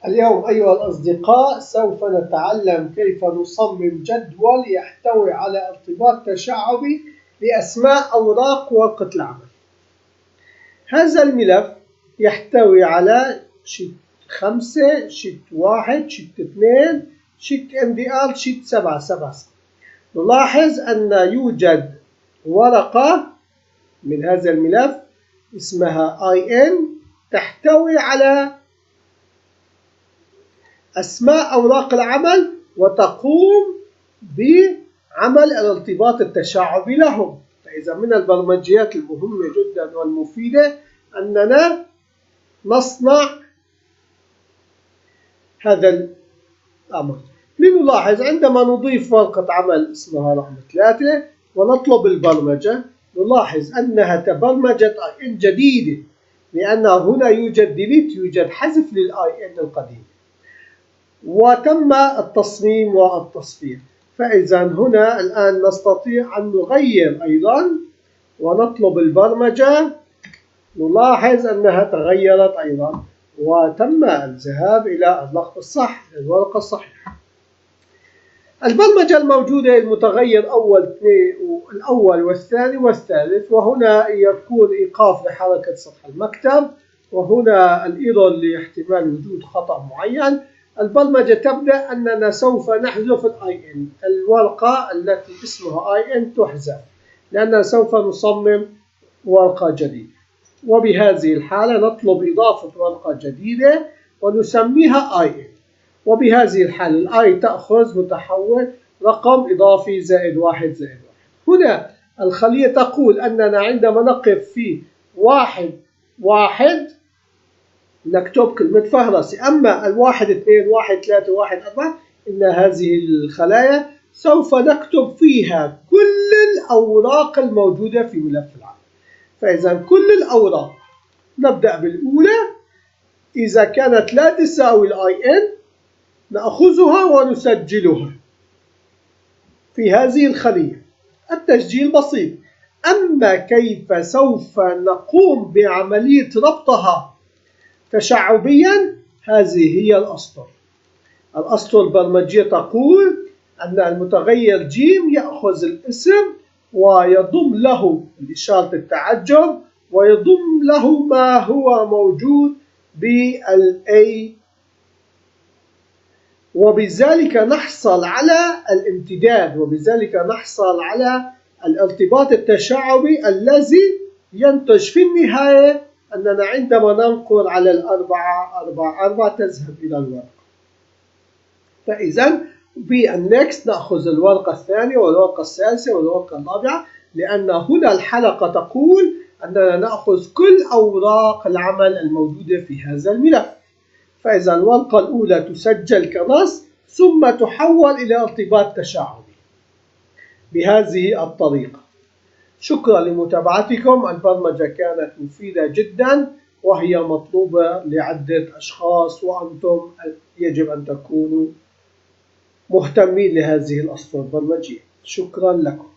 اليوم أيها الأصدقاء سوف نتعلم كيف نصمم جدول يحتوي على ارتباط تشعبي لأسماء أوراق ورقة العمل. هذا الملف يحتوي على شيت 5 شيت 1 شيت 2 شيت MDR شيت 7. نلاحظ أن يوجد ورقة من هذا الملف اسمها IN تحتوي على أسماء أوراق العمل وتقوم بعمل الارتباط التشعبي لهم. فإذا من البرمجيات المهمة جدا والمفيدة أننا نصنع هذا الأمر. لنلاحظ عندما نضيف ورقة عمل اسمها رقم 3 ونطلب البرمجة، نلاحظ أنها تبرمجت IN جديدة، لأن هنا يوجد ديليت، يوجد حذف للIN القديم، وتم التصميم والتصفير. فإذا هنا الآن نستطيع أن نغير أيضا ونطلب البرمجة، نلاحظ أنها تغيرت أيضا وتم الذهاب إلى النقط الصح الورقة الصحيحة. البرمجة الموجودة المتغير الأول والثاني والثالث، وهنا يكون إيقاف لحركة سطح المكتب، وهنا الإيرور لاحتمال وجود خطأ معين. البرمجة تبدأ أننا سوف نحذف IN، الورقة التي اسمها IN تحذف لأننا سوف نصمم ورقة جديدة، وبهذه الحالة نطلب إضافة ورقة جديدة ونسميها IN، وبهذه الحالة الآي تأخذ متحول رقم إضافي زائد 1 زائد 1. هنا الخلية تقول أننا عندما نقف في 1 1 نكتب كلمة فهرسة، أما 1 2 1 3 1 4 إن هذه الخلايا سوف نكتب فيها كل الأوراق الموجودة في ملف العمل. فإذا كل الأوراق نبدأ بالأولى، إذا كانت لا تساوي IN نأخذها ونسجلها في هذه الخلية. التسجيل بسيط، أما كيف سوف نقوم بعملية ربطها تشعبيا هذه هي الأسطر. الأسطر البرمجية تقول أن المتغير ج يأخذ الاسم ويضم له إشارة التعجب ويضم له ما هو موجود بالA، وبذلك نحصل على الامتداد، وبذلك نحصل على الارتباط التشعبي الذي ينتج في النهاية أننا عندما ننقر على 4 تذهب إلى الورقة. فإذا بالنكست نأخذ الورقة الثانية والورقة الثالثة والورقة الرابعة، لأن هنا الحلقة تقول أننا نأخذ كل أوراق العمل الموجودة في هذا الملف. فإذا الورقة الأولى تسجل كنص ثم تحول إلى ارتباط تشعبي بهذه الطريقة. شكرا لمتابعتكم. البرمجة كانت مفيدة جدا وهي مطلوبة لعدة أشخاص، وأنتم يجب أن تكونوا مهتمين لهذه الأسطر البرمجية. شكرا لكم.